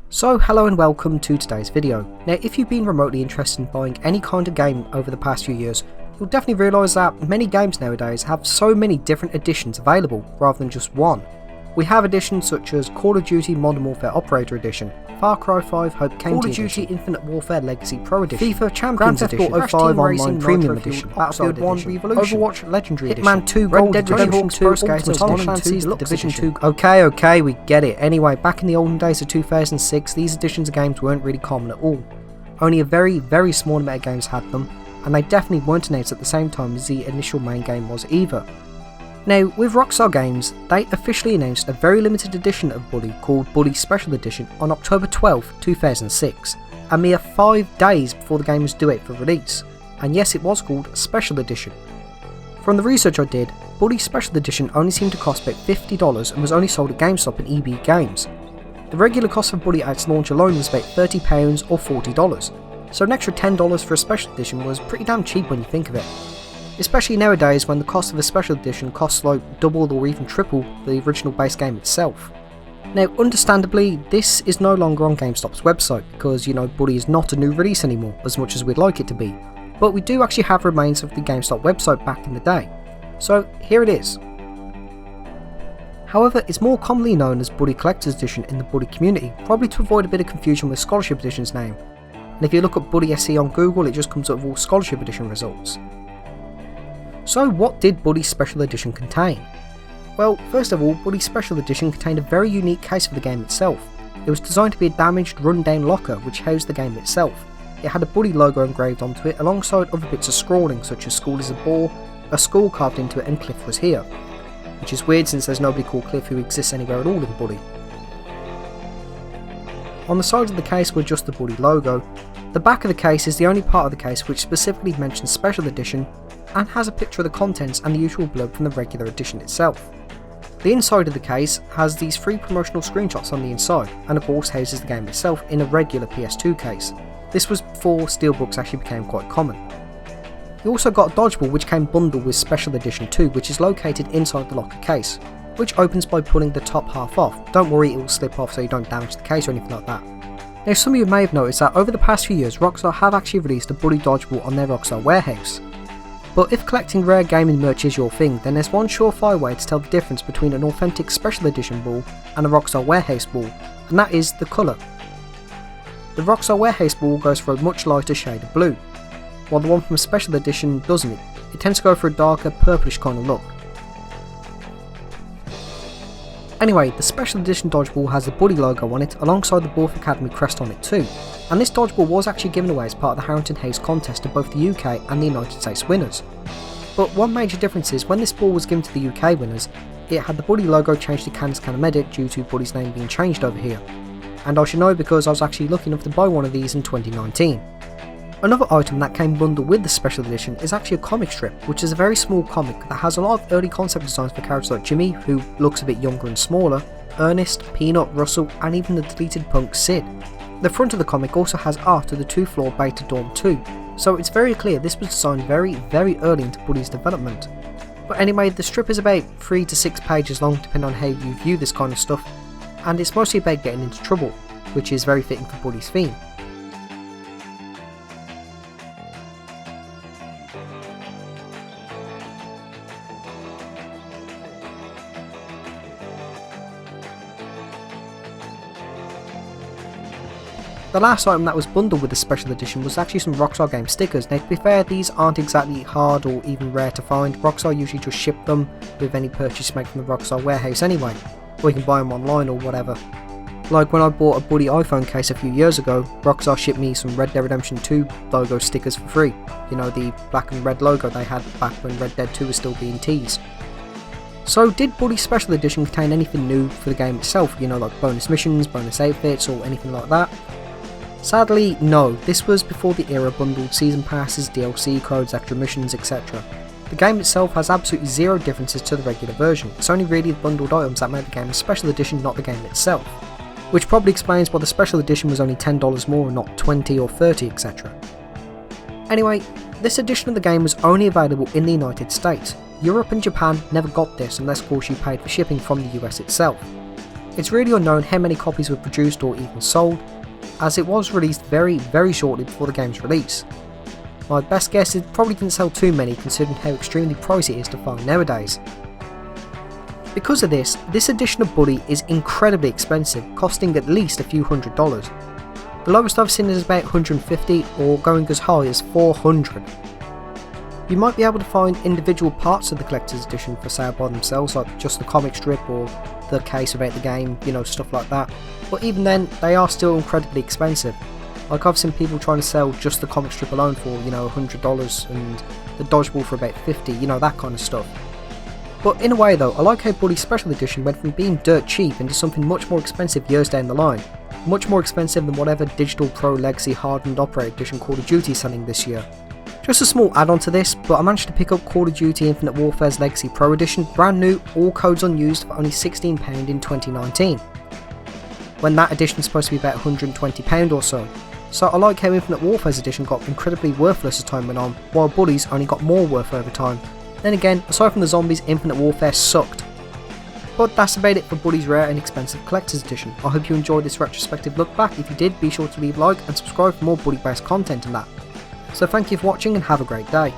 So hello and welcome to today's video. Now if you've been remotely interested in buying any kind of game over the past few years, you'll definitely realise that many games nowadays have so many different editions available rather than just one. We have editions such as Call of Duty Modern Warfare Operator Edition, Far Cry 5 Hope County Call of Duty Infinite Warfare Legacy Pro Edition, FIFA Champions Edition, Grand Theft Auto 5 Online Premium Edition, Battlefield 1 Revolution, Overwatch Legendary Edition, Hitman 2 Gold Edition, Red Dead Redemption 2 Skaters, Tom Clancy's Division 2. Okay, we get it. Anyway, back in the olden days of 2006, these editions of games weren't really common at all. Only a very small amount of games had them, and they definitely weren't announced at the same time as the initial main game was either. Now, with Rockstar Games, they officially announced a very limited edition of Bully called Bully Special Edition on October 12, 2006, a mere 5 days before the game was due out for release, and yes, it was called Special Edition. From the research I did, Bully Special Edition only seemed to cost about $50 and was only sold at GameStop and EB Games. The regular cost for Bully at its launch alone was about £30 or $40, so an extra $10 for a Special Edition was pretty damn cheap when you think of it. Especially nowadays when the cost of a special edition costs like double or even triple the original base game itself. Now understandably, this is no longer on GameStop's website because Bully is not a new release anymore as much as we'd like it to be, but we do actually have remains of the GameStop website back in the day, so here it is. However, it's more commonly known as Bully Collector's Edition in the Bully community, probably to avoid a bit of confusion with Scholarship Edition's name, and if you look up Bully SE on Google it just comes up with all Scholarship Edition results. So what did Bully Special Edition contain? Well, first of all, Bully Special Edition contained a very unique case for the game itself. It was designed to be a damaged, run-down locker which housed the game itself. It had a Bully logo engraved onto it alongside other bits of scrawling such as "School is a bore," a skull carved into it and "Cliff was here," which is weird since there's nobody called Cliff who exists anywhere at all in Bully. On the sides of the case were just the Bully logo. The back of the case is the only part of the case which specifically mentions Special Edition and has a picture of the contents and the usual blurb from the regular edition itself. The inside of the case has these 3 promotional screenshots on the inside, and of course houses the game itself in a regular PS2 case. This was before steelbooks actually became quite common. You also got Dodgeball, which came bundled with Special Edition 2, which is located inside the locker case, which opens by pulling the top half off. Don't worry, it will slip off so you don't damage the case or anything like that. Now some of you may have noticed that over the past few years Rockstar have actually released a Bully Dodgeball on their Rockstar warehouse. But if collecting rare gaming merch is your thing, then there's one surefire way to tell the difference between an authentic Special Edition ball and a Rockstar Warehouse ball, and that is the colour. The Rockstar Warehouse ball goes for a much lighter shade of blue, while the one from Special Edition doesn't. It tends to go for a darker purplish kind of look. Anyway, the Special Edition Dodgeball has the Bully logo on it alongside the Borth Academy crest on it too, and this Dodgeball was actually given away as part of the Harrington House contest to both the UK and the United States winners. But one major difference is when this ball was given to the UK winners, it had the Bully logo changed to Canis Canamedic due to Bully's name being changed over here, and I should know because I was actually lucky enough to buy one of these in 2019. Another item that came bundled with the Special Edition is actually a comic strip, which is a very small comic that has a lot of early concept designs for characters like Jimmy, who looks a bit younger and smaller, Ernest, Peanut, Russell, and even the deleted punk Sid. The front of the comic also has art of the 2-floor Beta Dorm 2, so it's very clear this was designed very early into Bully's development. But anyway, the strip is about 3 to 6 pages long depending on how you view this kind of stuff, and it's mostly about getting into trouble, which is very fitting for Bully's theme. The last item that was bundled with the Special Edition was actually some Rockstar Game stickers. Now to be fair, these aren't exactly hard or even rare to find. Rockstar usually just ship them with any purchase made from the Rockstar warehouse anyway, or you can buy them online or whatever. Like when I bought a Bully iPhone case a few years ago, Rockstar shipped me some Red Dead Redemption 2 logo stickers for free. The black and red logo they had back when Red Dead 2 was still being teased. So did Bully Special Edition contain anything new for the game itself, like bonus missions, bonus outfits or anything like that? Sadly, no. This was before the era bundled season passes, DLC codes, extra missions, etc. The game itself has absolutely zero differences to the regular version. It's only really the bundled items that made the game a Special Edition, not the game itself. Which probably explains why the Special Edition was only $10 more and not $20 or $30, etc. Anyway, this edition of the game was only available in the United States. Europe and Japan never got this unless of course you paid for shipping from the US itself. It's really unknown how many copies were produced or even sold, as it was released very shortly before the game's release. My best guess is it probably didn't sell too many considering how extremely pricey it is to find nowadays. Because of this edition of Bully is incredibly expensive, costing at least a few $100s. The lowest I've seen is about $150 or going as high as $400. You might be able to find individual parts of the collector's edition for sale by themselves, like just the comic strip or the case about the game, stuff like that, but even then they are still incredibly expensive. Like I've seen people trying to sell just the comic strip alone for $100 and the Dodgeball for about $50, that kind of stuff. But in a way though, I like how Bully's Special Edition went from being dirt cheap into something much more expensive years down the line. Much more expensive than whatever Digital Pro Legacy Hardened Operator Edition Call of Duty is selling this year. Just a small add-on to this, but I managed to pick up Call of Duty Infinite Warfare's Legacy Pro Edition, brand new, all codes unused, for only £16 in 2019. When that edition is supposed to be about £120 or so. So I like how Infinite Warfare's edition got incredibly worthless as time went on, while Bully's only got more worth over time. Then again, aside from the zombies, Infinite Warfare sucked. But that's about it for Bully's rare and expensive collector's edition. I hope you enjoyed this retrospective look back. If you did, be sure to leave a like and subscribe for more Bully based content and that. So thank you for watching and have a great day.